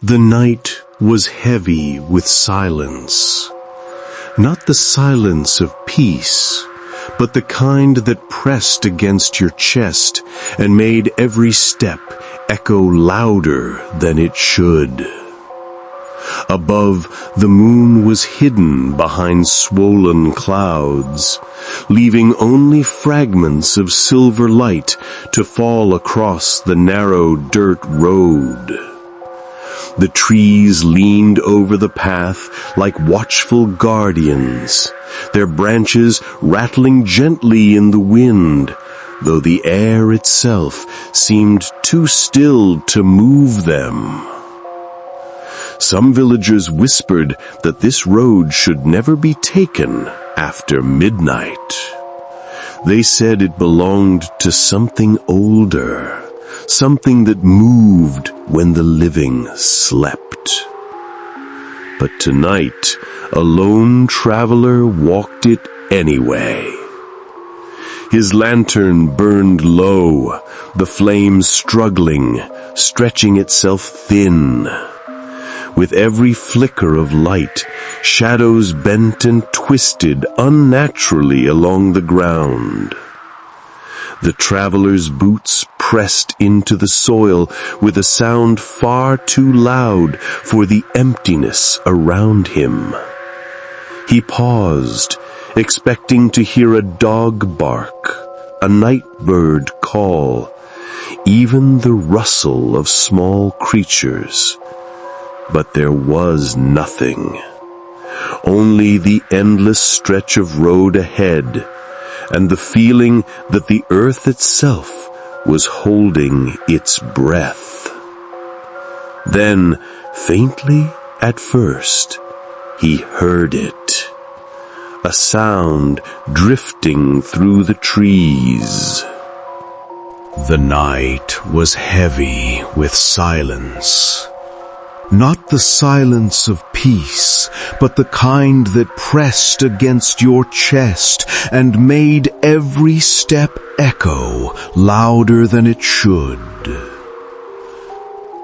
The night was heavy with silence. Not the silence of peace, but the kind that pressed against your chest and made every step echo louder than it should. Above, the moon was hidden behind swollen clouds, leaving only fragments of silver light to fall across the narrow dirt road. The trees leaned over the path like watchful guardians, their branches rattling gently in the wind, though the air itself seemed too still to move them. Some villagers whispered that this road should never be taken after midnight. They said it belonged to something older, something that moved when the living slept. But tonight, a lone traveler walked it anyway. His lantern burned low, the flame struggling, stretching itself thin. With every flicker of light, shadows bent and twisted unnaturally along the ground. The traveler's boots pressed into the soil with a sound far too loud for the emptiness around him. He paused, expecting to hear a dog bark, a night bird call, even the rustle of small creatures. But there was nothing. Only the endless stretch of road ahead, and the feeling that the earth itself was holding its breath. Then, faintly at first, he heard it. A sound drifting through the trees. The night was heavy with silence. Not the silence of peace, but the kind that pressed against your chest and made every step echo louder than it should.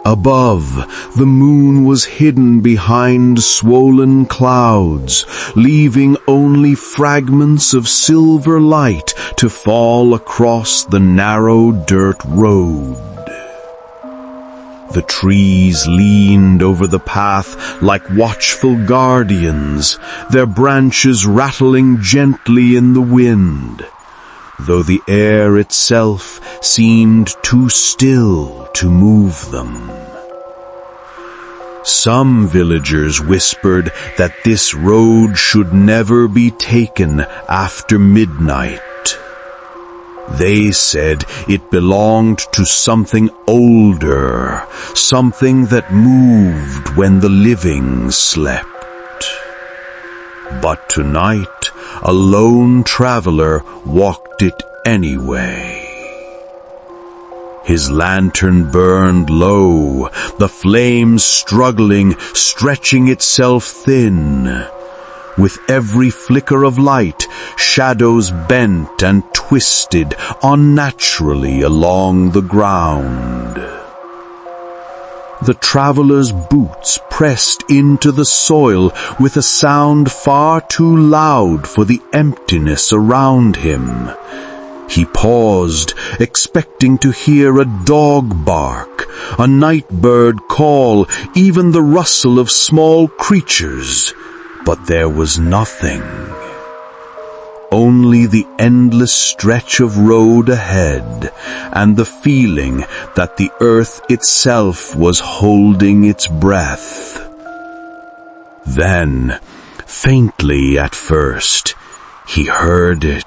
Above, the moon was hidden behind swollen clouds, leaving only fragments of silver light to fall across the narrow dirt road. The trees leaned over the path like watchful guardians, their branches rattling gently in the wind, though the air itself seemed too still to move them. Some villagers whispered that this road should never be taken after midnight. They said it belonged to something older, something that moved when the living slept. But tonight, a lone traveler walked it anyway. His lantern burned low, the flame struggling, stretching itself thin. With every flicker of light, shadows bent and twisted unnaturally along the ground. The traveler's boots pressed into the soil with a sound far too loud for the emptiness around him. He paused, expecting to hear a dog bark, a night bird call, even the rustle of small creatures. But there was nothing. Only the endless stretch of road ahead, and the feeling that the earth itself was holding its breath. Then, faintly at first, he heard it.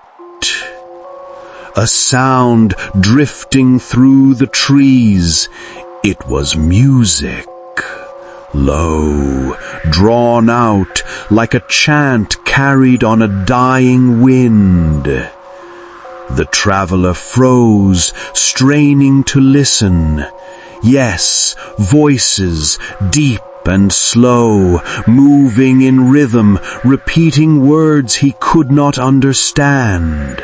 A sound drifting through the trees. It was music. Low, drawn out, like a chant carried on a dying wind. The traveler froze, straining to listen. Yes, voices, deep and slow, moving in rhythm, repeating words he could not understand.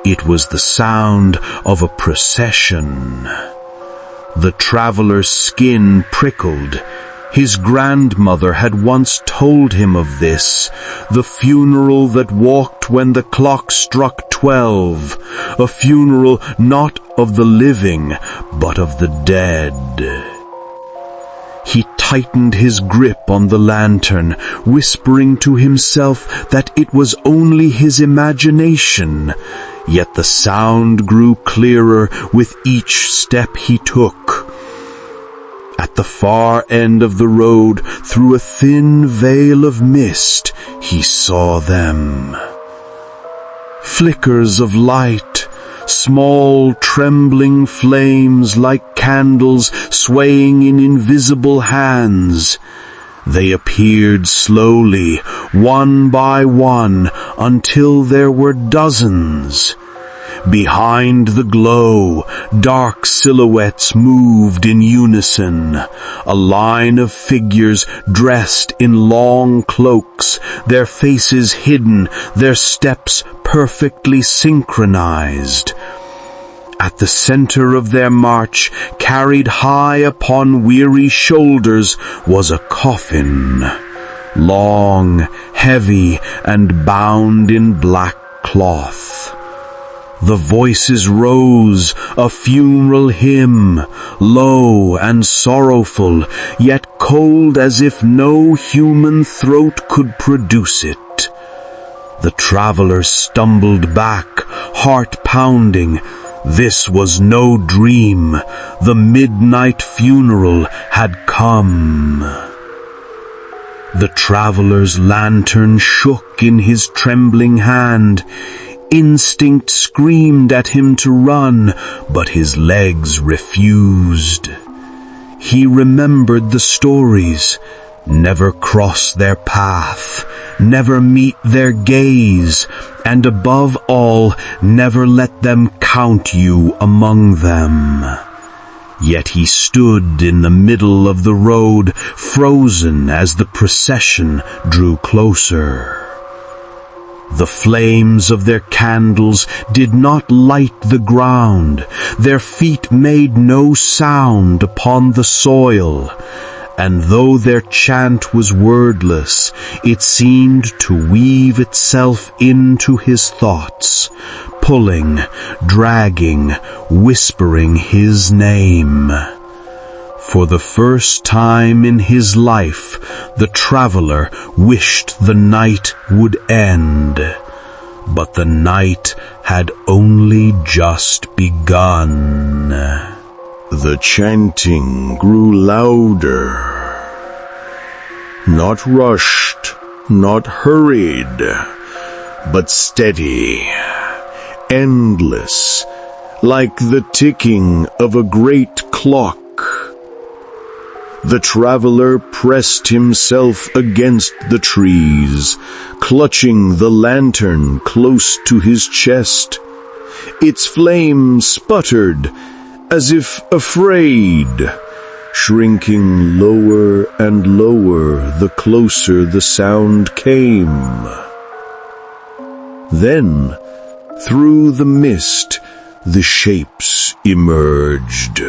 It was the sound of a procession. The traveler's skin prickled. His grandmother had once told him of this, the funeral that walked when the clock struck 12, a funeral not of the living, but of the dead. He tightened his grip on the lantern, whispering to himself that it was only his imagination, yet the sound grew clearer with each step he took. At the far end of the road, through a thin veil of mist, he saw them. Flickers of light, small trembling flames like candles swaying in invisible hands. They appeared slowly, one by one, until there were dozens. Behind the glow, dark silhouettes moved in unison, a line of figures dressed in long cloaks, their faces hidden, their steps perfectly synchronized. At the center of their march, carried high upon weary shoulders, was a coffin, long, heavy, and bound in black cloth. The voices rose, a funeral hymn, low and sorrowful, yet cold as if no human throat could produce it. The travelers stumbled back, heart pounding. This was no dream. The midnight funeral had come. The traveler's lantern shook in his trembling hand. Instinct screamed at him to run, but his legs refused. He remembered the stories. Never cross their path, never meet their gaze, and above all, never let them count you among them. Yet he stood in the middle of the road, frozen as the procession drew closer. The flames of their candles did not light the ground. Their feet made no sound upon the soil. And though their chant was wordless, it seemed to weave itself into his thoughts, pulling, dragging, whispering his name. For the first time in his life, the traveler wished the night would end. But the night had only just begun. The chanting grew louder. Not rushed, not hurried, but steady, endless, like the ticking of a great clock. The traveler pressed himself against the trees, clutching the lantern close to his chest. Its flame sputtered, as if afraid, shrinking lower and lower the closer the sound came. Then, through the mist, the shapes emerged.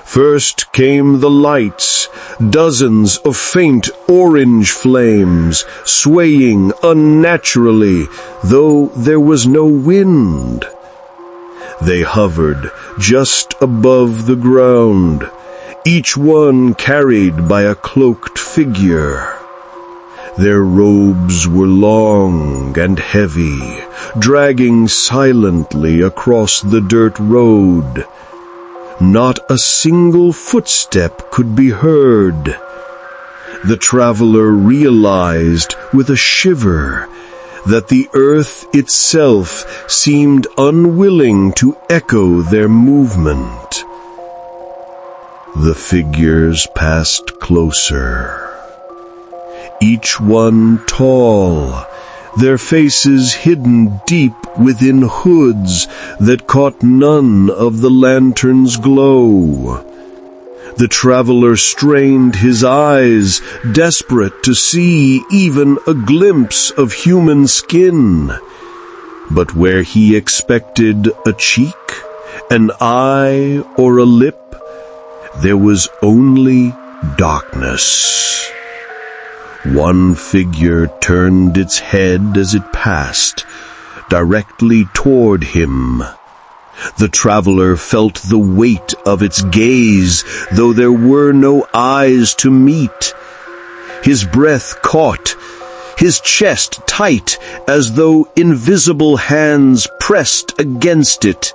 First came the lights, dozens of faint orange flames, swaying unnaturally, though there was no wind. They hovered just above the ground, each one carried by a cloaked figure. Their robes were long and heavy, dragging silently across the dirt road. Not a single footstep could be heard. The traveler realized with a shiver that the earth itself seemed unwilling to echo their movement. The figures passed closer, each one tall, their faces hidden deep within hoods that caught none of the lantern's glow. The traveler strained his eyes, desperate to see even a glimpse of human skin. But where he expected a cheek, an eye or a lip. There was only darkness. One figure turned its head as it passed, directly toward him. The traveler felt the weight of its gaze, though there were no eyes to meet. His breath caught, his chest tight, as though invisible hands pressed against it.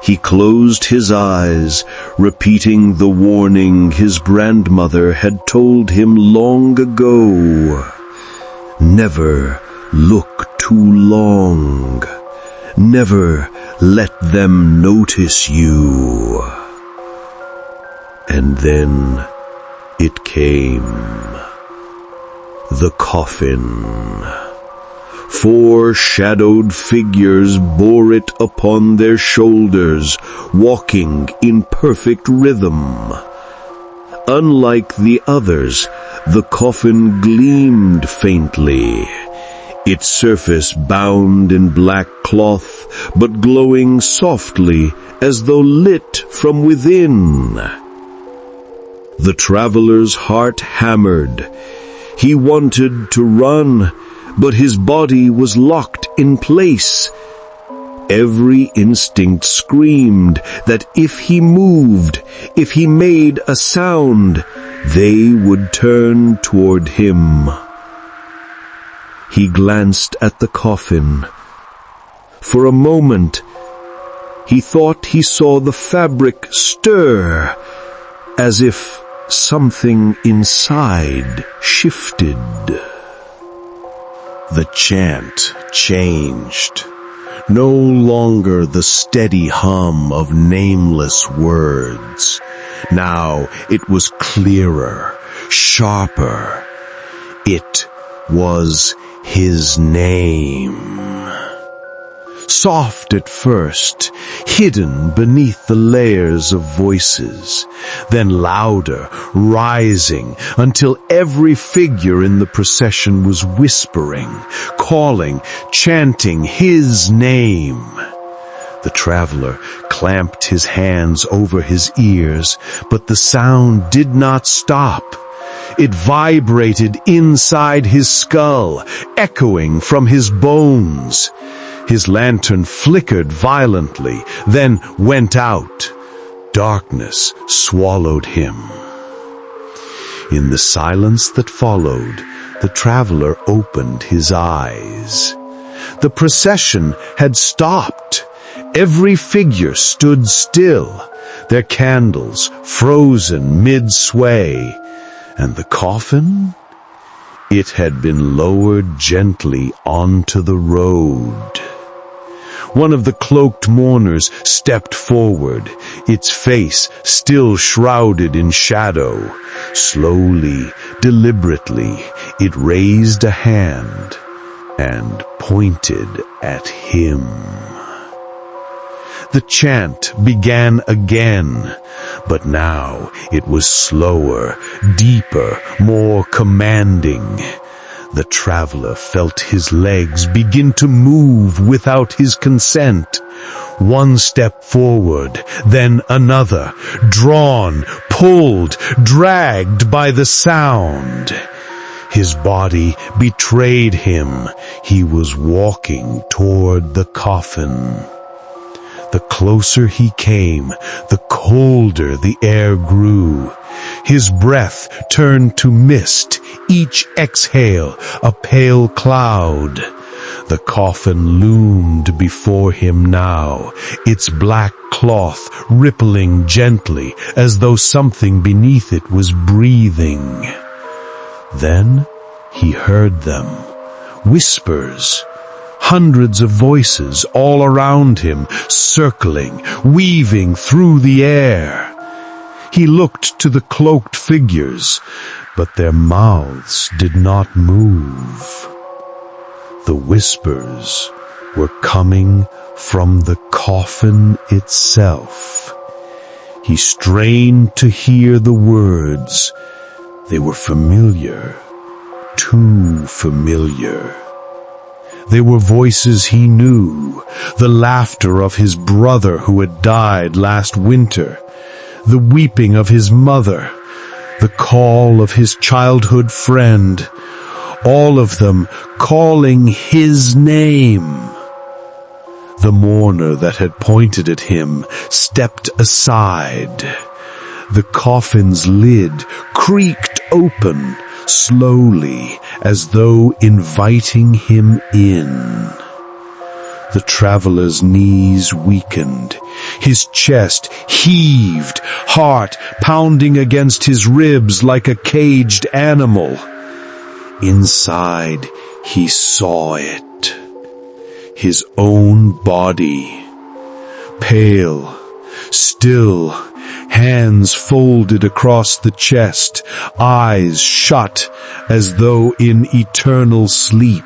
He closed his eyes, repeating the warning his grandmother had told him long ago. Never look too long. Never let them notice you. And then it came. The coffin. 4 shadowed figures bore it upon their shoulders, walking in perfect rhythm. Unlike the others, the coffin gleamed faintly, its surface bound in black cloth, but glowing softly as though lit from within. The traveler's heart hammered. He wanted to run, but his body was locked in place. Every instinct screamed that if he moved, if he made a sound, they would turn toward him. He glanced at the coffin. For a moment, he thought he saw the fabric stir, as if something inside shifted. The chant changed. No longer the steady hum of nameless words. Now it was clearer, sharper. It was his name. Soft at first, hidden beneath the layers of voices, then louder, rising, until every figure in the procession was whispering, calling, chanting his name. The traveler clamped his hands over his ears, but the sound did not stop. It vibrated inside his skull, echoing from his bones. His lantern flickered violently, then went out. Darkness swallowed him. In the silence that followed, the traveler opened his eyes. The procession had stopped. Every figure stood still, their candles frozen mid-sway. And the coffin? It had been lowered gently onto the road. One of the cloaked mourners stepped forward, its face still shrouded in shadow. Slowly, deliberately, it raised a hand and pointed at him. The chant began again, but now it was slower, deeper, more commanding. The traveler felt his legs begin to move without his consent. One step forward, then another, drawn, pulled, dragged by the sound. His body betrayed him. He was walking toward the coffin. The closer he came, the colder the air grew. His breath turned to mist, each exhale a pale cloud. The coffin loomed before him now, its black cloth rippling gently as though something beneath it was breathing. Then he heard them, whispers. Hundreds of voices all around him, circling, weaving through the air. He looked to the cloaked figures, but their mouths did not move. The whispers were coming from the coffin itself. He strained to hear the words. They were familiar, too familiar. They were voices he knew, the laughter of his brother who had died last winter, the weeping of his mother, the call of his childhood friend, all of them calling his name. The mourner that had pointed at him stepped aside. The coffin's lid creaked open, slowly, as though inviting him in. The traveler's knees weakened. His chest heaved, heart pounding against his ribs like a caged animal. Inside, he saw it. His own body. Pale, still, hands folded across the chest, eyes shut as though in eternal sleep.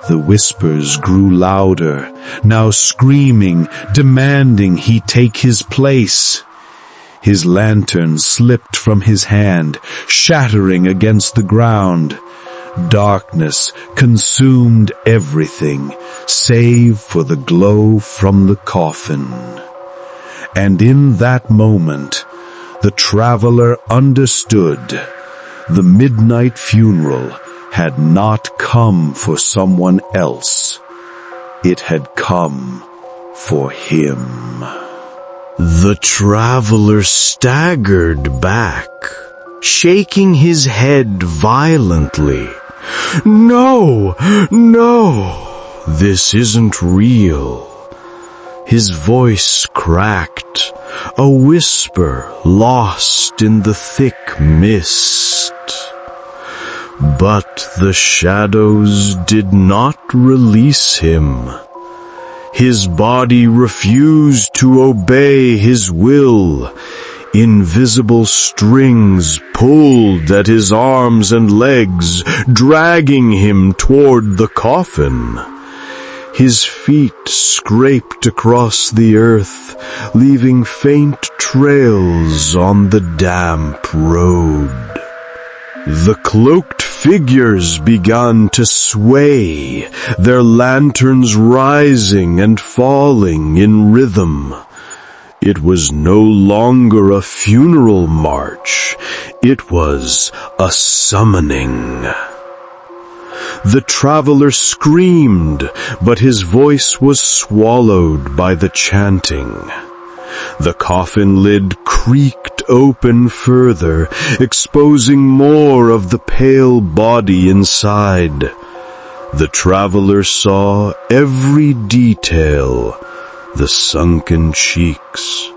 The whispers grew louder, now screaming, demanding he take his place. His lantern slipped from his hand, shattering against the ground. Darkness consumed everything, save for the glow from the coffin. And in that moment, the traveler understood. The midnight funeral had not come for someone else. It had come for him. The traveler staggered back, shaking his head violently. No, no, this isn't real. His voice cracked, a whisper lost in the thick mist. But the shadows did not release him. His body refused to obey his will. Invisible strings pulled at his arms and legs, dragging him toward the coffin. His feet scraped across the earth, leaving faint trails on the damp road. The cloaked figures began to sway, their lanterns rising and falling in rhythm. It was no longer a funeral march, it was a summoning. The traveler screamed, but his voice was swallowed by the chanting. The coffin lid creaked open further, exposing more of the pale body inside. The traveler saw every detail, the sunken cheeks,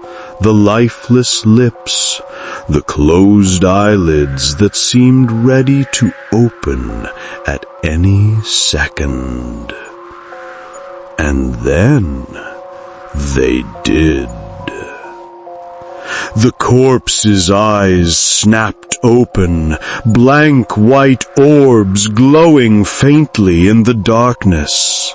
the lifeless lips, the closed eyelids that seemed ready to open at any second. And then they did. The corpse's eyes snapped open, blank white orbs glowing faintly in the darkness.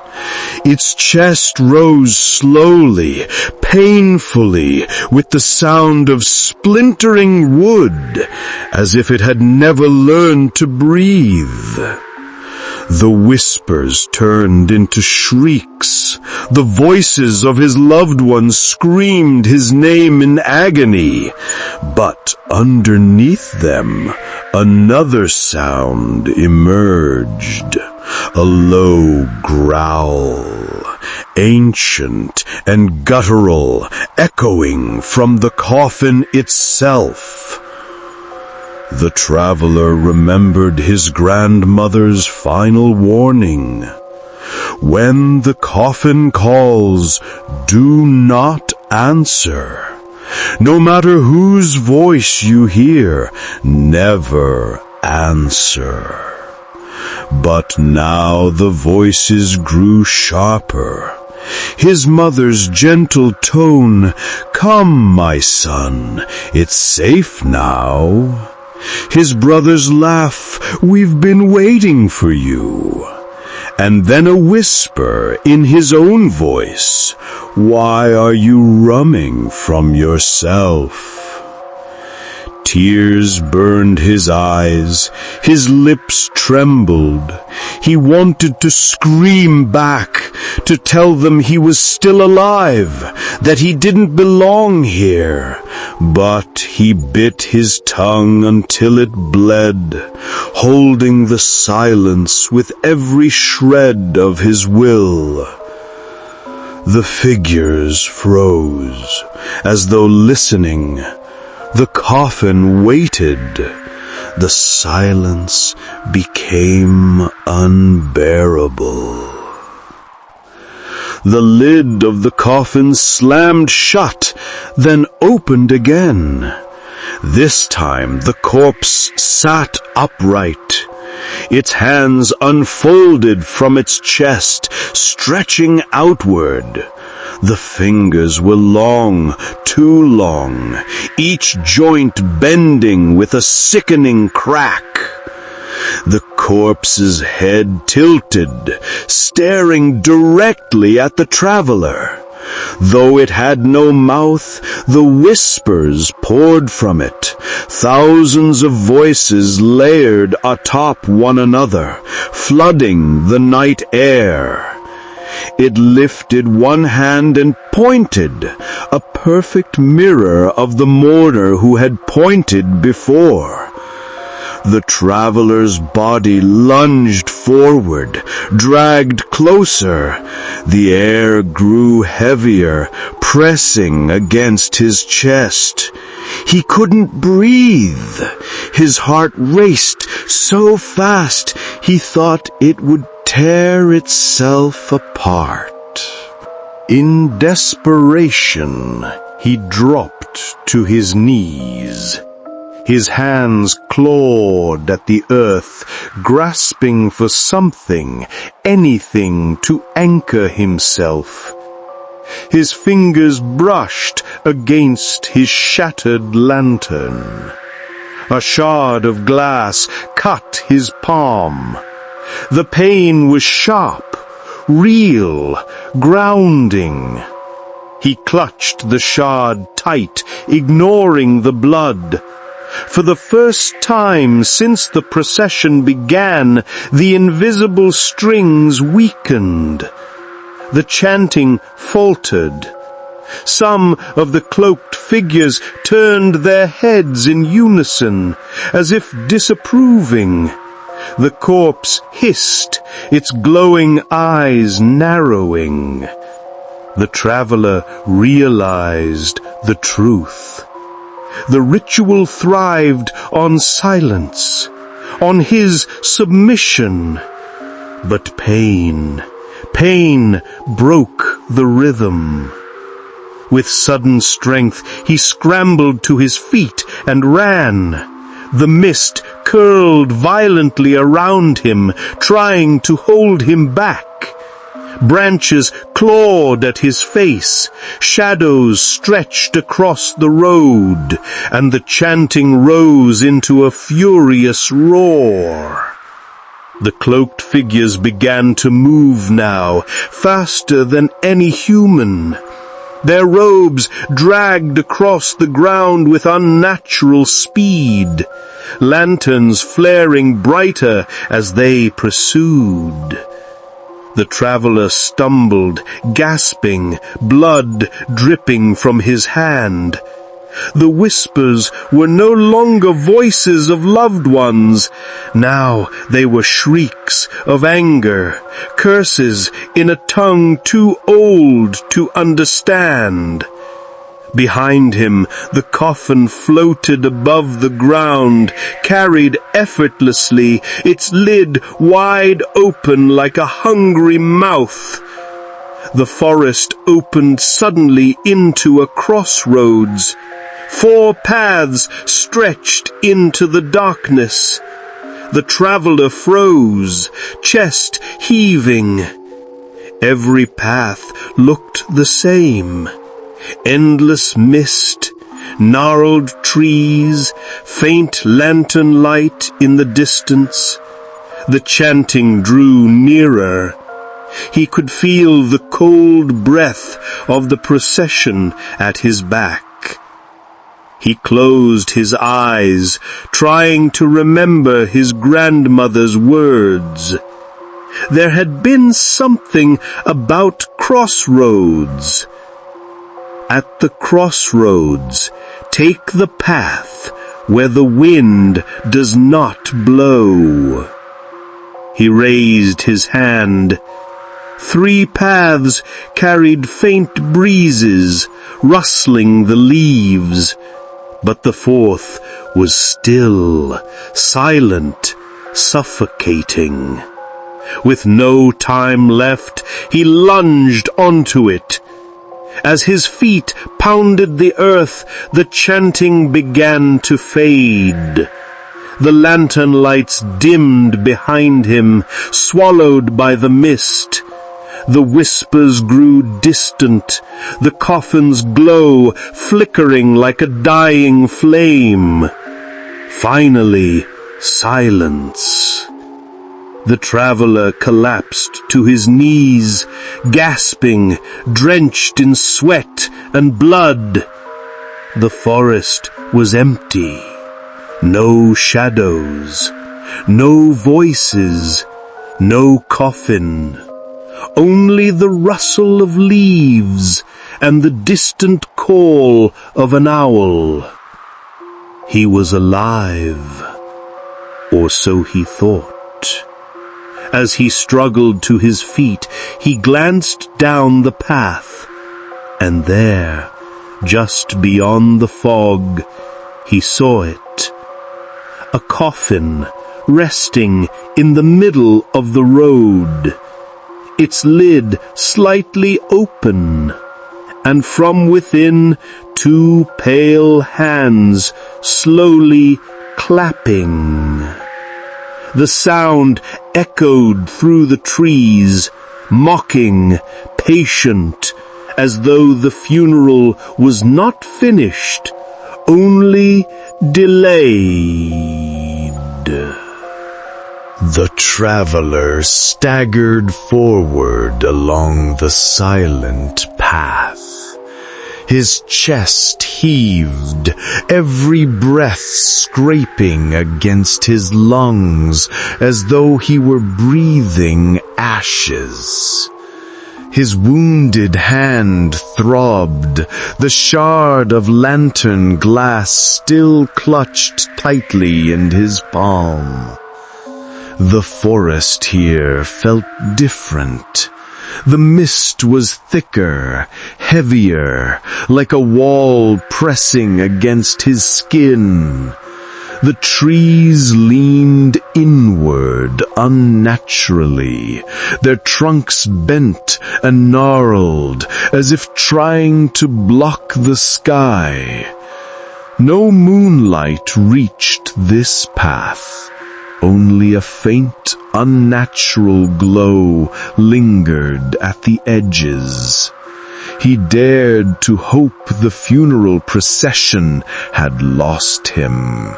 Its chest rose slowly, painfully, with the sound of splintering wood, as if it had never learned to breathe. The whispers turned into shrieks. The voices of his loved ones screamed his name in agony. But underneath them, another sound emerged. A low growl, ancient and guttural, echoing from the coffin itself. The traveler remembered his grandmother's final warning. When the coffin calls, do not answer. No matter whose voice you hear, never answer. But now the voices grew sharper. His mother's gentle tone, "Come, my son, it's safe now." His brother's laugh, "We've been waiting for you." And then a whisper in his own voice, "Why are you running from yourself?" Tears burned his eyes, his lips trembled. He wanted to scream back, to tell them he was still alive, that he didn't belong here. But he bit his tongue until it bled, holding the silence with every shred of his will. The figures froze, as though listening. The coffin waited. The silence became unbearable. The lid of the coffin slammed shut, then opened again. This time the corpse sat upright. Its hands unfolded from its chest, stretching outward. The fingers were long, too long, each joint bending with a sickening crack. The corpse's head tilted, staring directly at the traveler. Though it had no mouth, the whispers poured from it, thousands of voices layered atop one another, flooding the night air. It lifted one hand and pointed, a perfect mirror of the mourner who had pointed before. The traveler's body lunged forward, dragged closer. The air grew heavier, pressing against his chest. He couldn't breathe. His heart raced so fast he thought it would tear itself apart. In desperation, he dropped to his knees. His hands clawed at the earth, grasping for something, anything to anchor himself. His fingers brushed against his shattered lantern. A shard of glass cut his palm. The pain was sharp, real, grounding. He clutched the shard tight, ignoring the blood. For the first time since the procession began, the invisible strings weakened. The chanting faltered. Some of the cloaked figures turned their heads in unison, as if disapproving. The corpse hissed, its glowing eyes narrowing. The traveler realized the truth. The ritual thrived on silence, on his submission. But pain broke the rhythm. With sudden strength, he scrambled to his feet and ran. The mist curled violently around him, trying to hold him back. Branches clawed at his face, shadows stretched across the road, and the chanting rose into a furious roar. The cloaked figures began to move now, faster than any human. Their robes dragged across the ground with unnatural speed, lanterns flaring brighter as they pursued. The traveler stumbled, gasping, blood dripping from his hand. The whispers were no longer voices of loved ones. Now they were shrieks of anger, curses in a tongue too old to understand. Behind him, the coffin floated above the ground, carried effortlessly, its lid wide open like a hungry mouth. The forest opened suddenly into a crossroads. 4 paths stretched into the darkness. The traveler froze, chest heaving. Every path looked the same. Endless mist, gnarled trees, faint lantern light in the distance. The chanting drew nearer. He could feel the cold breath of the procession at his back. He closed his eyes, trying to remember his grandmother's words. There had been something about crossroads. At the crossroads, take the path where the wind does not blow. He raised his hand. 3 paths carried faint breezes, rustling the leaves, but the 4th was still, silent, suffocating. With no time left, he lunged onto it. As his feet pounded the earth, the chanting began to fade. The lantern lights dimmed behind him, swallowed by the mist. The whispers grew distant, the coffin's glow flickering like a dying flame. Finally, silence. The traveler collapsed to his knees, gasping, drenched in sweat and blood. The forest was empty. No shadows, no voices, no coffin. Only the rustle of leaves and the distant call of an owl. He was alive, or so he thought. As he struggled to his feet, he glanced down the path, and there, just beyond the fog, he saw it. A coffin resting in the middle of the road, its lid slightly open, and from within 2 pale hands slowly clapping. The sound echoed through the trees, mocking, patient, as though the funeral was not finished, only delayed. The traveler staggered forward along the silent path. His chest heaved, every breath scraping against his lungs as though he were breathing ashes. His wounded hand throbbed, the shard of lantern glass still clutched tightly in his palm. The forest here felt different. The mist was thicker, heavier, like a wall pressing against his skin. The trees leaned inward unnaturally, their trunks bent and gnarled, as if trying to block the sky. No moonlight reached this path. Only a faint, unnatural glow lingered at the edges. He dared to hope the funeral procession had lost him.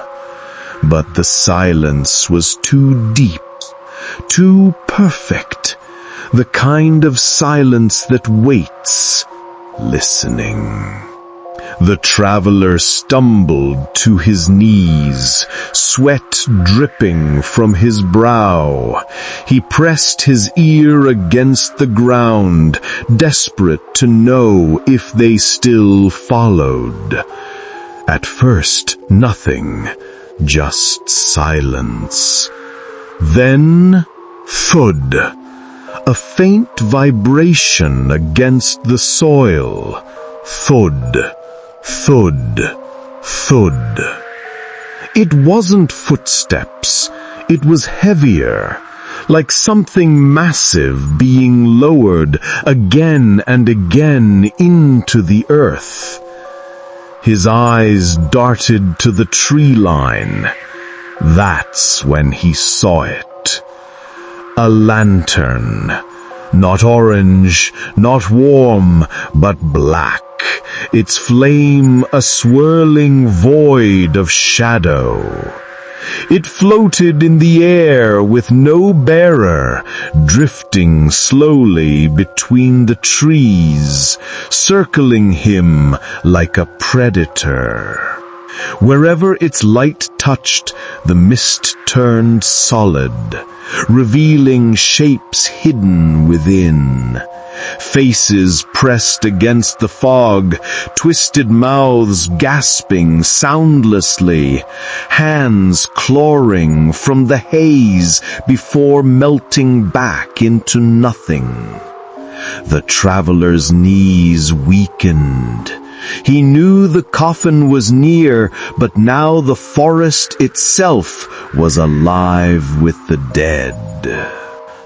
But the silence was too deep, too perfect, the kind of silence that waits, listening. The traveler stumbled to his knees, sweat dripping from his brow. He pressed his ear against the ground, desperate to know if they still followed. At first, nothing, just silence. Then, thud, a faint vibration against the soil. Thud. Thud, thud. It wasn't footsteps. It was heavier, like something massive being lowered again and again into the earth. His eyes darted to the tree line. That's when he saw it. A lantern. Not orange, not warm, but black. Its flame a swirling void of shadow. It floated in the air with no bearer, drifting slowly between the trees, circling him like a predator. Wherever its light touched, the mist turned solid, revealing shapes hidden within. Faces pressed against the fog, twisted mouths gasping soundlessly, hands clawing from the haze before melting back into nothing. The traveler's knees weakened. He knew the coffin was near, but now the forest itself was alive with the dead.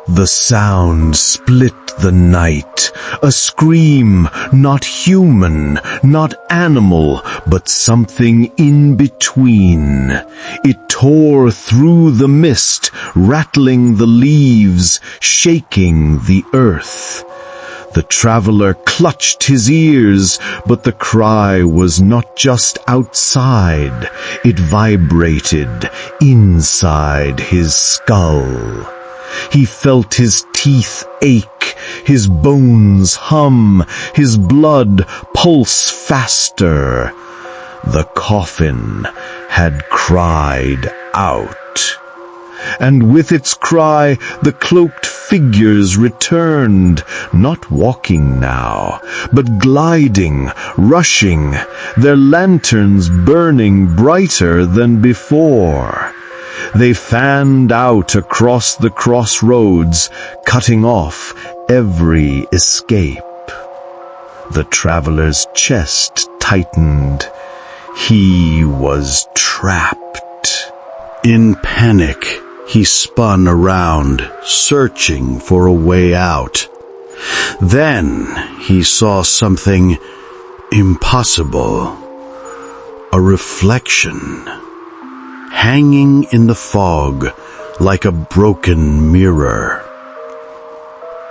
The sound split the night, a scream, not human, not animal, but something in between. It tore through the mist, rattling the leaves, shaking the earth. The traveler clutched his ears, but the cry was not just outside. It vibrated inside his skull. He felt his teeth ache, his bones hum, his blood pulse faster. The coffin had cried out. And with its cry, the cloaked figures returned, not walking now, but gliding, rushing, their lanterns burning brighter than before. They fanned out across the crossroads, cutting off every escape. The traveler's chest tightened. He was trapped. In panic, he spun around, searching for a way out. Then he saw something impossible. A reflection, hanging in the fog like a broken mirror.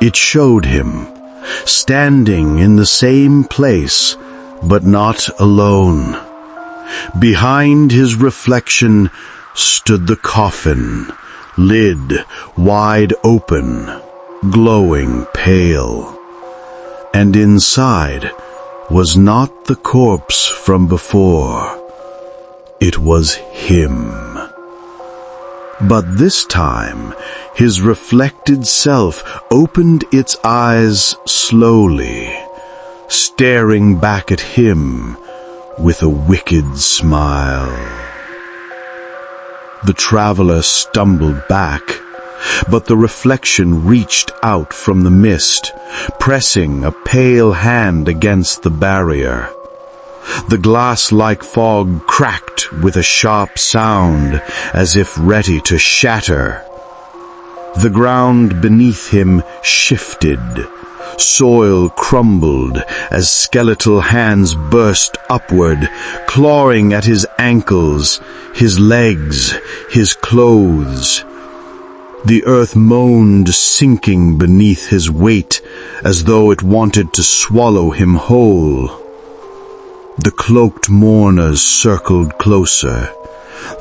It showed him, standing in the same place, but not alone. Behind his reflection stood the coffin, lid wide open, glowing pale. And inside was not the corpse from before. It was him. But this time, his reflected self opened its eyes slowly, staring back at him with a wicked smile. The traveler stumbled back, but the reflection reached out from the mist, pressing a pale hand against the barrier. The glass-like fog cracked with a sharp sound, as if ready to shatter. The ground beneath him shifted. Soil crumbled as skeletal hands burst upward, clawing at his ankles, his legs, his clothes. The earth moaned, sinking beneath his weight, as though it wanted to swallow him whole. The cloaked mourners circled closer.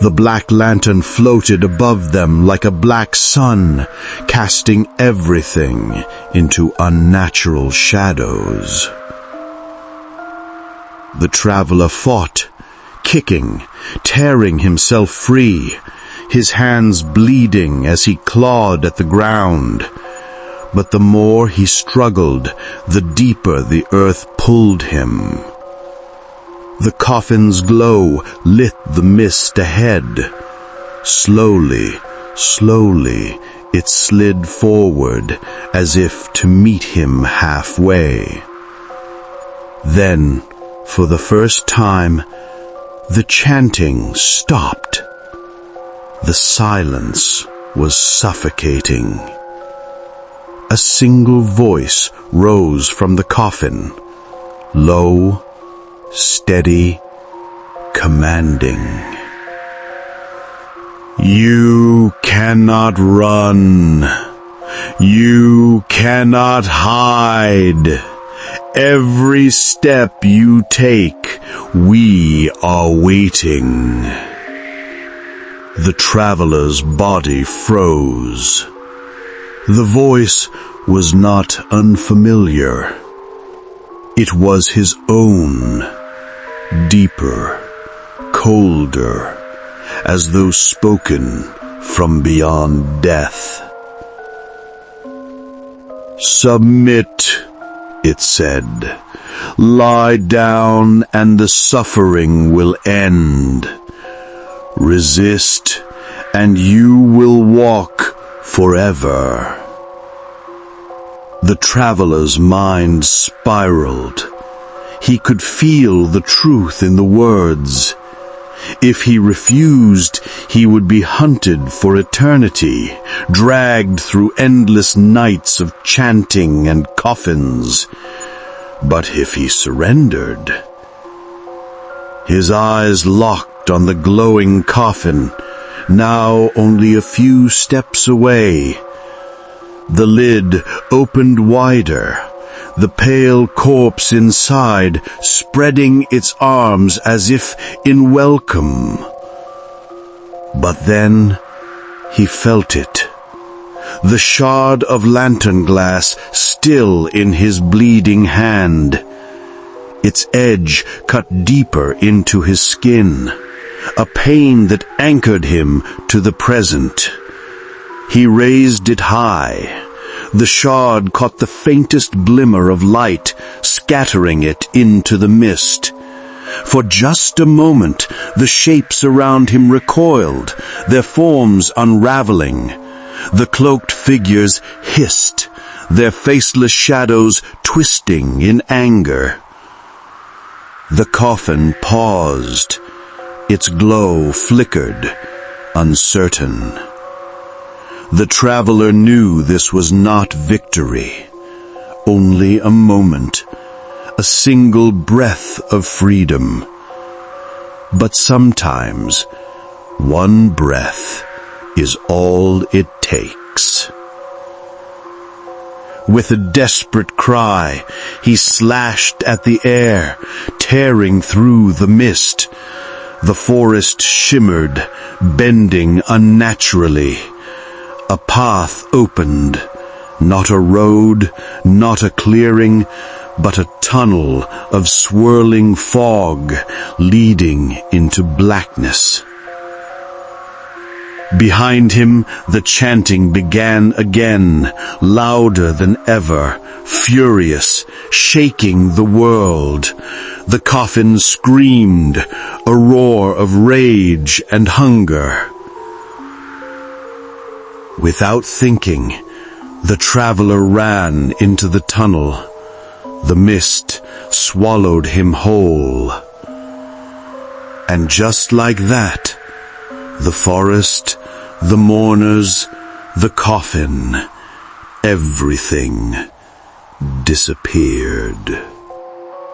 The black lantern floated above them like a black sun, casting everything into unnatural shadows. The traveler fought, kicking, tearing himself free, his hands bleeding as he clawed at the ground. But the more he struggled, the deeper the earth pulled him. The coffin's glow lit the mist ahead. Slowly, slowly, it slid forward as if to meet him halfway. Then, for the first time, the chanting stopped. The silence was suffocating. A single voice rose from the coffin, low, steady, commanding. You cannot run. You cannot hide. Every step you take, we are waiting. The traveler's body froze. The voice was not unfamiliar. It was his own, deeper, colder, as though spoken from beyond death. "Submit," it said. "Lie down and the suffering will end. Resist and you will walk forever." The traveler's mind spiraled. He could feel the truth in the words. If he refused, he would be hunted for eternity, dragged through endless nights of chanting and coffins. But if he surrendered... His eyes locked on the glowing coffin, now only a few steps away. The lid opened wider, the pale corpse inside spreading its arms as if in welcome. But then he felt it. The shard of lantern glass still in his bleeding hand. Its edge cut deeper into his skin, a pain that anchored him to the present. He raised it high. The shard caught the faintest glimmer of light, scattering it into the mist. For just a moment, the shapes around him recoiled, their forms unraveling. The cloaked figures hissed, their faceless shadows twisting in anger. The coffin paused. Its glow flickered, uncertain. The traveler knew this was not victory, only a moment, a single breath of freedom. But sometimes, one breath is all it takes. With a desperate cry, he slashed at the air, tearing through the mist. The forest shimmered, bending unnaturally. A path opened, not a road, not a clearing, but a tunnel of swirling fog leading into blackness. Behind him, the chanting began again, louder than ever, furious, shaking the world. The coffin screamed, a roar of rage and hunger. Without thinking, the traveler ran into the tunnel. The mist swallowed him whole. And just like that, the forest, the mourners, the coffin, everything disappeared.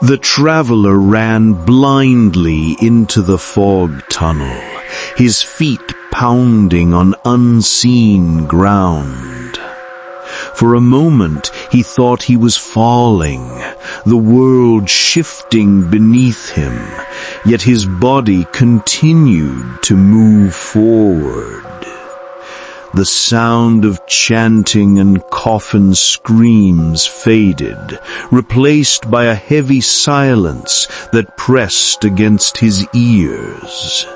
The traveler ran blindly into the fog tunnel, his feet pounding on unseen ground. For a moment he thought he was falling, the world shifting beneath him, yet his body continued to move forward. The sound of chanting and coffin screams faded, replaced by a heavy silence that pressed against his ears.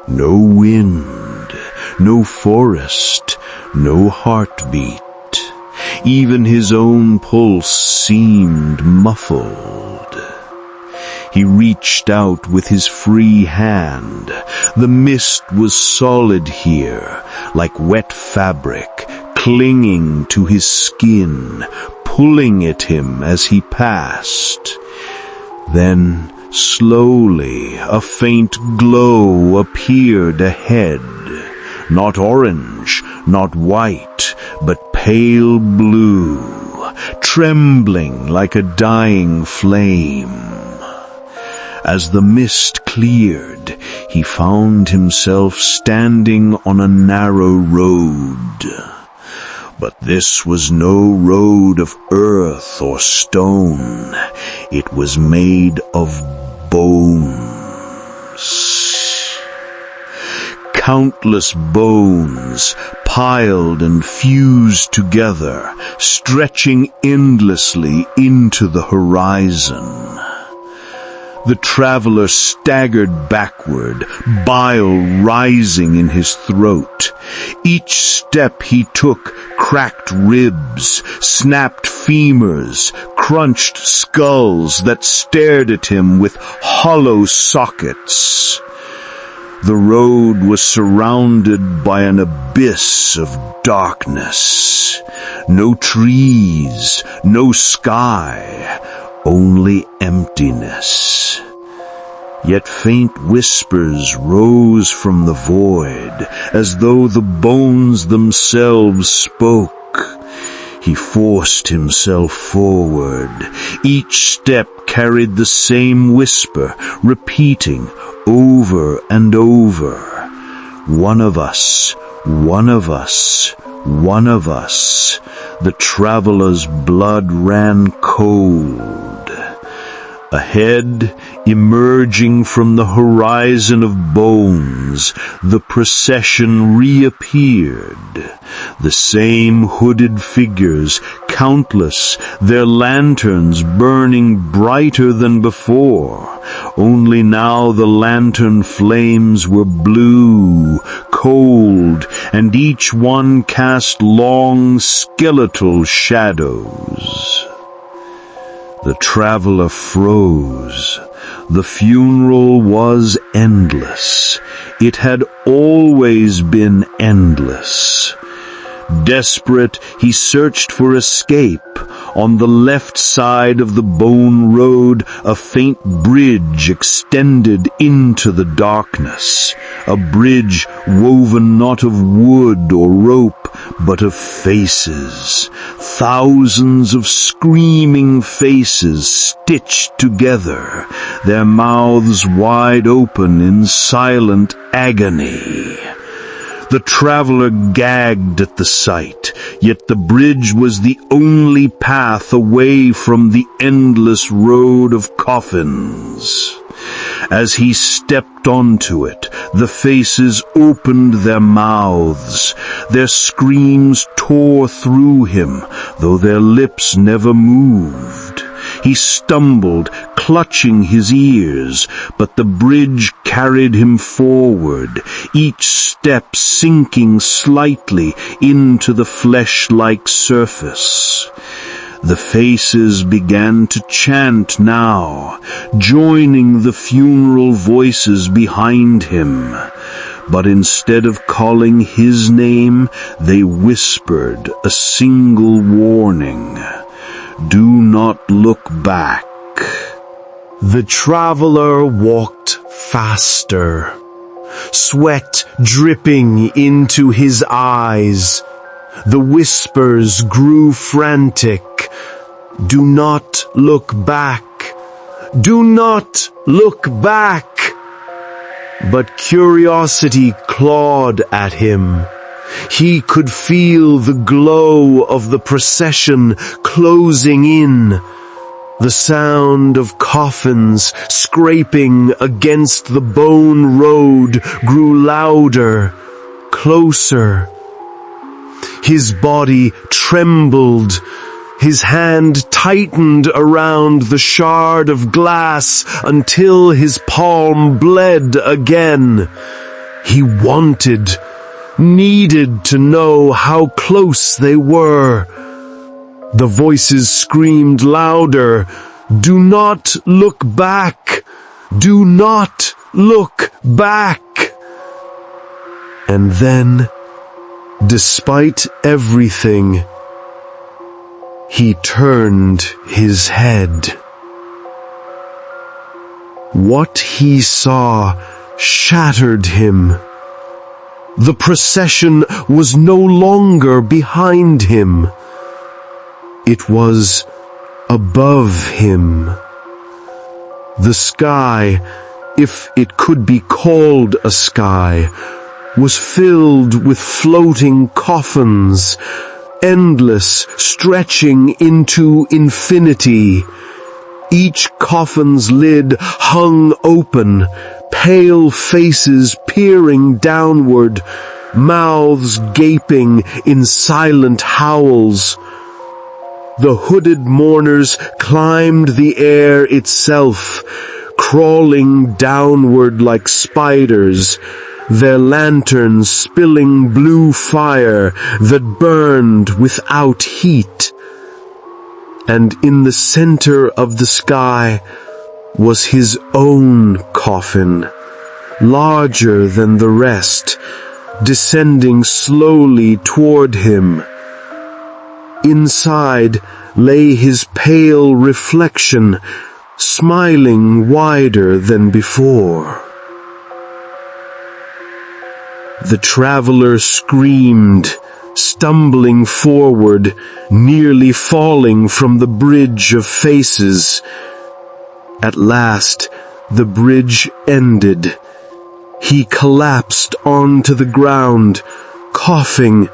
No wind, no forest, no heartbeat. Even his own pulse seemed muffled. He reached out with his free hand. The mist was solid here, like wet fabric, clinging to his skin, pulling at him as he passed. Then, slowly, a faint glow appeared ahead. Not orange, not white, but pale blue, trembling like a dying flame. As the mist cleared, he found himself standing on a narrow road. But this was no road of earth or stone. It was made of bones. Countless bones, piled and fused together, stretching endlessly into the horizon. The traveler staggered backward, bile rising in his throat. Each step he took cracked ribs, snapped femurs, crunched skulls that stared at him with hollow sockets. The road was surrounded by an abyss of darkness. No trees, no sky, only emptiness. Yet faint whispers rose from the void, as though the bones themselves spoke. He forced himself forward. Each step carried the same whisper, repeating over and over. One of us, one of us, one of us. The traveler's blood ran cold. Ahead, emerging from the horizon of bones, the procession reappeared. The same hooded figures, countless, their lanterns burning brighter than before. Only now the lantern flames were blue, cold, and each one cast long skeletal shadows. The traveler froze. The funeral was endless. It had always been endless. Desperate, he searched for escape. On the left side of the bone road, a faint bridge extended into the darkness. A bridge woven not of wood or rope, but of faces. Thousands of screaming faces stitched together, their mouths wide open in silent agony. The traveler gagged at the sight, yet the bridge was the only path away from the endless road of coffins. As he stepped onto it, the faces opened their mouths. Their screams tore through him, though their lips never moved. He stumbled, clutching his ears, but the bridge carried him forward, each step sinking slightly into the flesh-like surface. The faces began to chant now, joining the funeral voices behind him. But instead of calling his name, they whispered a single warning. Do not look back. The traveler walked faster, sweat dripping into his eyes. The whispers grew frantic. Do not look back. Do not look back. But curiosity clawed at him. He could feel the glow of the procession closing in. The sound of coffins scraping against the bone road grew louder, closer. His body trembled. His hand tightened around the shard of glass until his palm bled again. He needed to know how close they were. The voices screamed louder, "Do not look back! Do not look back!" And then, despite everything, he turned his head. What he saw shattered him. The procession was no longer behind him. It was above him. The sky, if it could be called a sky, was filled with floating coffins, endless, stretching into infinity. Each coffin's lid hung open, pale faces peering downward, mouths gaping in silent howls. The hooded mourners climbed the air itself, crawling downward like spiders, their lanterns spilling blue fire that burned without heat. And in the center of the sky was his own coffin, larger than the rest, descending slowly toward him. Inside lay his pale reflection, smiling wider than before. The traveler screamed, stumbling forward, nearly falling from the bridge of faces. At last, the bridge ended. He collapsed onto the ground, coughing,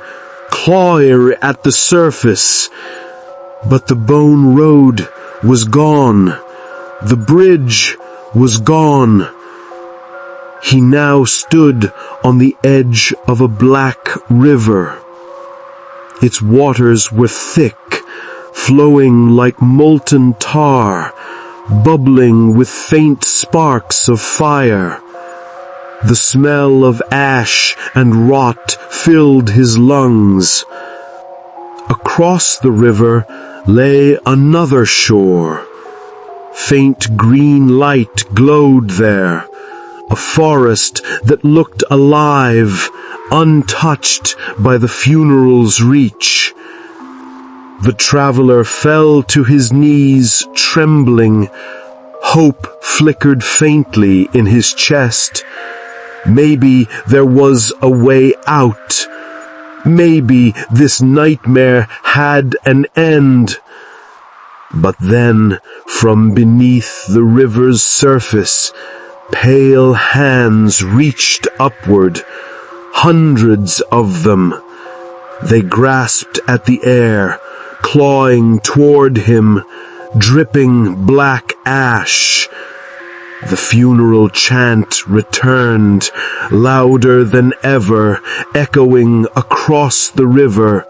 clawing at the surface. But the bone road was gone. The bridge was gone. He now stood on the edge of a black river. Its waters were thick, flowing like molten tar, bubbling with faint sparks of fire. The smell of ash and rot filled his lungs. Across the river lay another shore. Faint green light glowed there, a forest that looked alive, untouched by the funeral's reach. The traveler fell to his knees, trembling. Hope flickered faintly in his chest. Maybe there was a way out. Maybe this nightmare had an end. But then, from beneath the river's surface, pale hands reached upward, hundreds of them. They grasped at the air, clawing toward him, dripping black ash. The funeral chant returned, louder than ever, echoing across the river.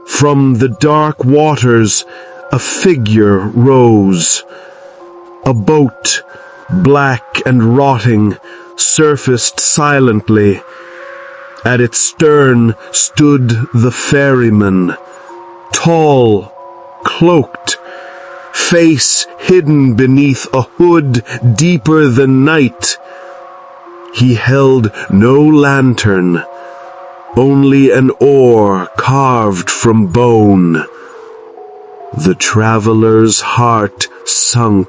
From the dark waters, a figure rose. A boat, black and rotting, surfaced silently. At its stern stood the ferryman, tall, cloaked, face hidden beneath a hood deeper than night. He held no lantern, only an oar carved from bone. The traveler's heart sunk.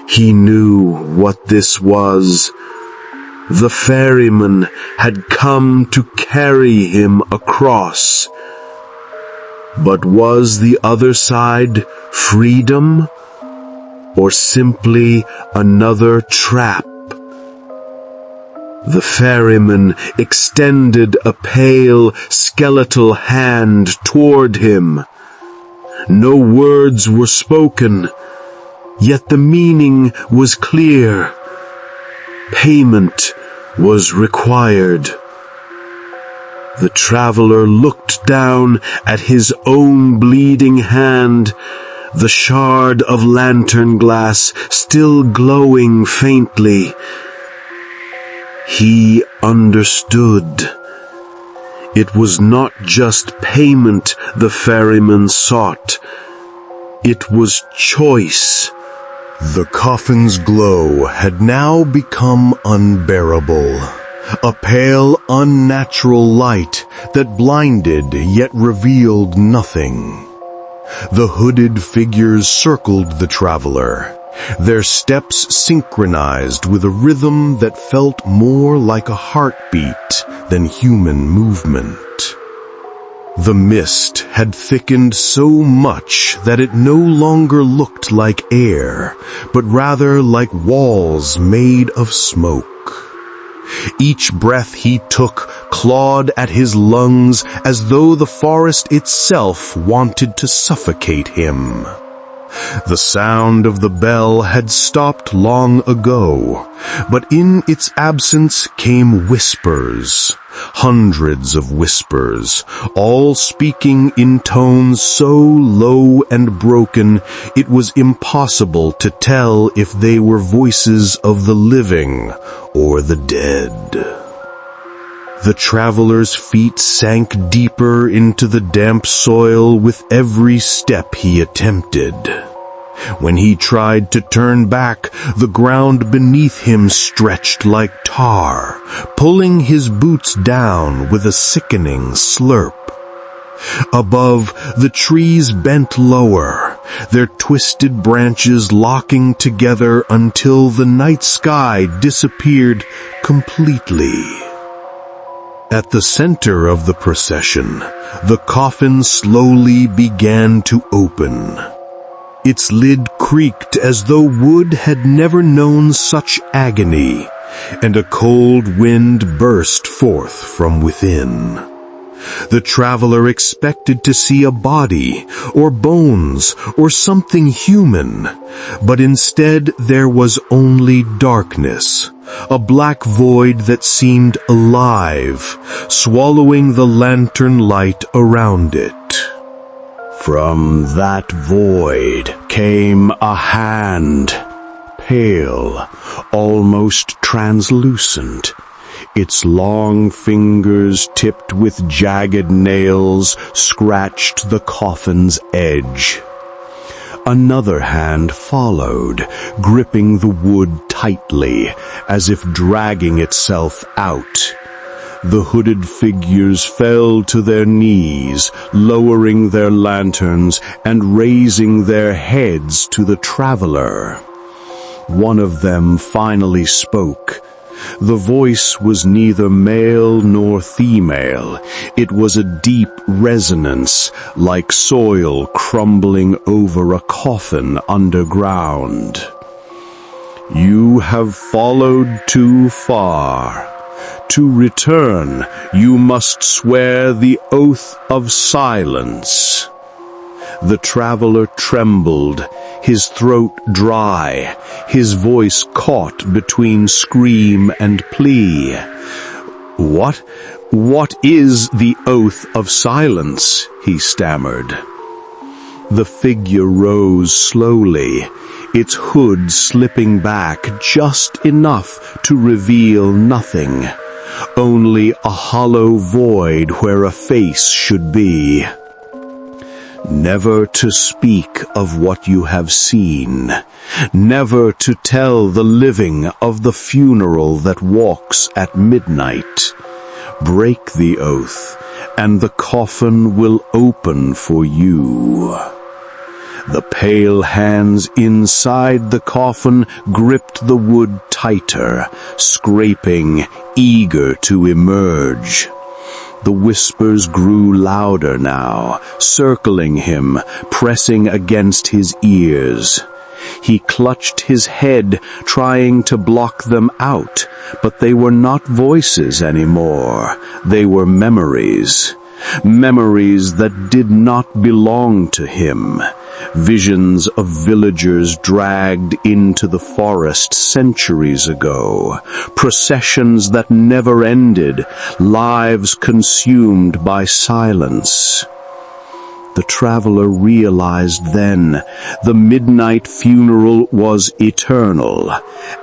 He knew what this was. The ferryman had come to carry him across. But was the other side freedom, or simply another trap? The ferryman extended a pale, skeletal hand toward him. No words were spoken, yet the meaning was clear. Payment was required. The traveler looked down at his own bleeding hand, the shard of lantern glass still glowing faintly. He understood. It was not just payment the ferryman sought. It was choice. The coffin's glow had now become unbearable. A pale, unnatural light that blinded yet revealed nothing. The hooded figures circled the traveler, their steps synchronized with a rhythm that felt more like a heartbeat than human movement. The mist had thickened so much that it no longer looked like air, but rather like walls made of smoke. Each breath he took clawed at his lungs as though the forest itself wanted to suffocate him. The sound of the bell had stopped long ago, but in its absence came whispers, hundreds of whispers, all speaking in tones so low and broken it was impossible to tell if they were voices of the living or the dead. The traveler's feet sank deeper into the damp soil with every step he attempted. When he tried to turn back, the ground beneath him stretched like tar, pulling his boots down with a sickening slurp. Above, the trees bent lower, their twisted branches locking together until the night sky disappeared completely. At the center of the procession, the coffin slowly began to open. Its lid creaked as though wood had never known such agony, and a cold wind burst forth from within. The traveler expected to see a body, or bones, or something human, but instead there was only darkness, a black void that seemed alive, swallowing the lantern light around it. From that void came a hand, pale, almost translucent. Its long fingers tipped with jagged nails scratched the coffin's edge. Another hand followed, gripping the wood tightly, as if dragging itself out. The hooded figures fell to their knees, lowering their lanterns and raising their heads to the traveler. One of them finally spoke. The voice was neither male nor female. It was a deep resonance, like soil crumbling over a coffin underground. "You have followed too far. To return, you must swear the oath of silence." The traveler trembled, his throat dry, his voice caught between scream and plea. What is the oath of silence?" he stammered. The figure rose slowly, its hood slipping back just enough to reveal nothing, only a hollow void where a face should be. "Never to speak of what you have seen, never to tell the living of the funeral that walks at midnight. Break the oath, and the coffin will open for you." The pale hands inside the coffin gripped the wood tighter, scraping, eager to emerge. The whispers grew louder now, circling him, pressing against his ears. He clutched his head, trying to block them out, but they were not voices anymore. They were memories. Memories that did not belong to him. Visions of villagers dragged into the forest centuries ago. Processions that never ended. Lives consumed by silence. The traveler realized then the midnight funeral was eternal,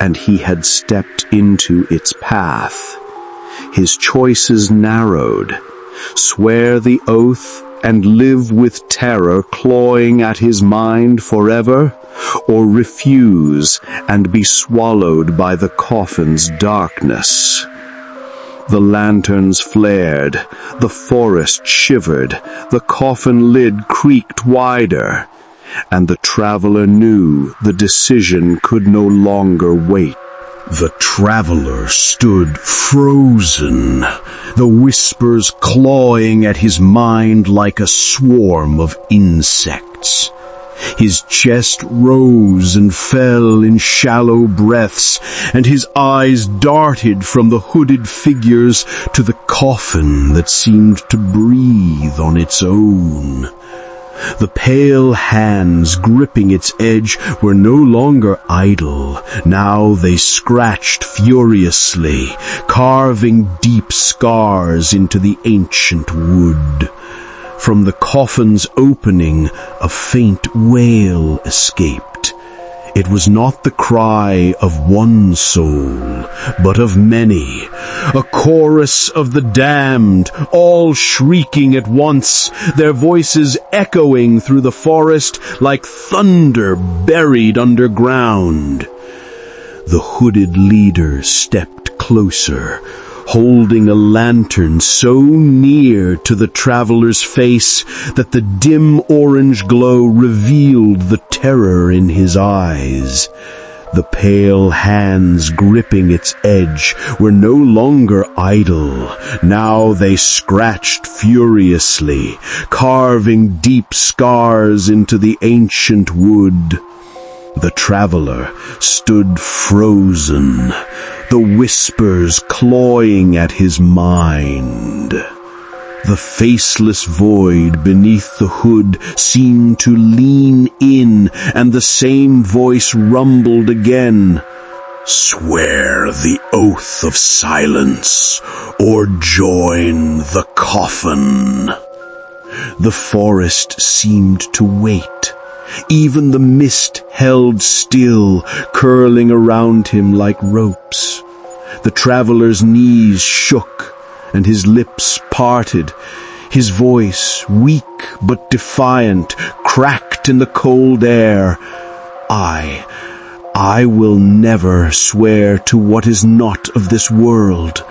and he had stepped into its path. His choices narrowed. Swear the oath and live with terror clawing at his mind forever, or refuse and be swallowed by the coffin's darkness. The lanterns flared, the forest shivered, the coffin lid creaked wider, and the traveler knew the decision could no longer wait. The traveler stood frozen, the whispers clawing at his mind like a swarm of insects. His chest rose and fell in shallow breaths, and his eyes darted from the hooded figures to the coffin that seemed to breathe on its own. The pale hands gripping its edge were no longer idle. Now they scratched furiously, carving deep scars into the ancient wood. From the coffin's opening, a faint wail escaped. It was not the cry of one soul, but of many, a chorus of the damned, all shrieking at once, their voices echoing through the forest like thunder buried underground. The hooded leader stepped closer, holding a lantern so near to the traveler's face that the dim orange glow revealed the terror in his eyes. The pale hands gripping its edge were no longer idle. Now they scratched furiously, carving deep scars into the ancient wood. The traveler stood frozen, the whispers clawing at his mind. The faceless void beneath the hood seemed to lean in, and the same voice rumbled again. "Swear the oath of silence, or join the coffin." The forest seemed to wait. Even the mist held still, curling around him like ropes. The traveler's knees shook, and his lips parted. His voice, weak but defiant, cracked in the cold air. I will never swear to what is not of this world.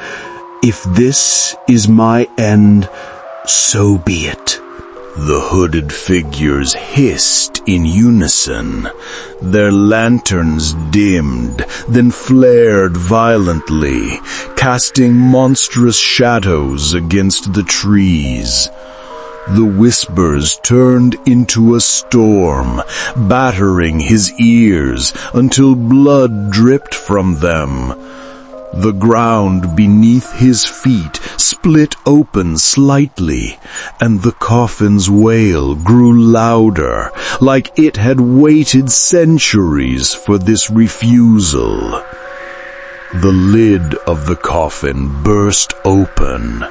If this is my end, so be it." The hooded figures hissed in unison. Their lanterns dimmed, then flared violently, casting monstrous shadows against the trees. The whispers turned into a storm, battering his ears until blood dripped from them. The ground beneath his feet split open slightly, and the coffin's wail grew louder, like it had waited centuries for this refusal. The lid of the coffin burst open.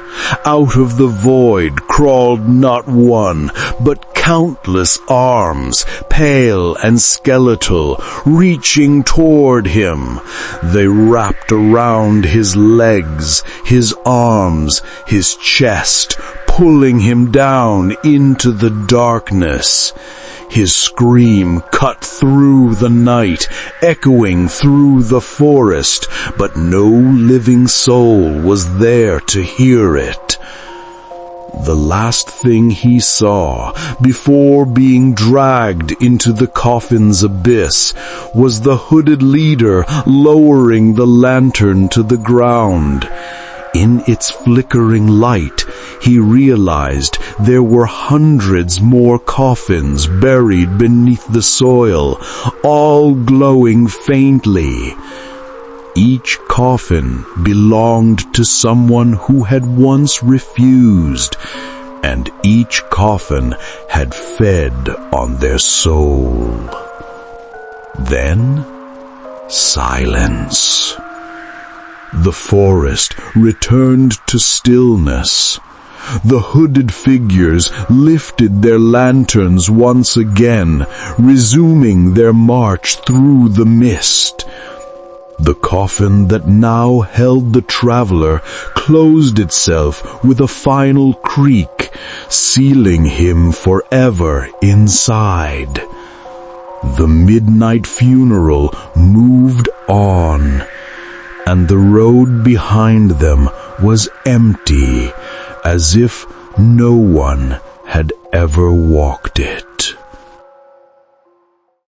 Out of the void crawled not one, but countless arms, pale and skeletal, reaching toward him. They wrapped around his legs, his arms, his chest, pulling him down into the darkness. His scream cut through the night, echoing through the forest, but no living soul was there to hear it. The last thing he saw, before being dragged into the coffin's abyss, was the hooded leader lowering the lantern to the ground. In its flickering light, he realized there were hundreds more coffins buried beneath the soil, all glowing faintly. Each coffin belonged to someone who had once refused, and each coffin had fed on their soul. Then, silence. The forest returned to stillness. The hooded figures lifted their lanterns once again, resuming their march through the mist. The coffin that now held the traveler closed itself with a final creak, sealing him forever inside. The midnight funeral moved on, and the road behind them was empty, as if no one had ever walked it.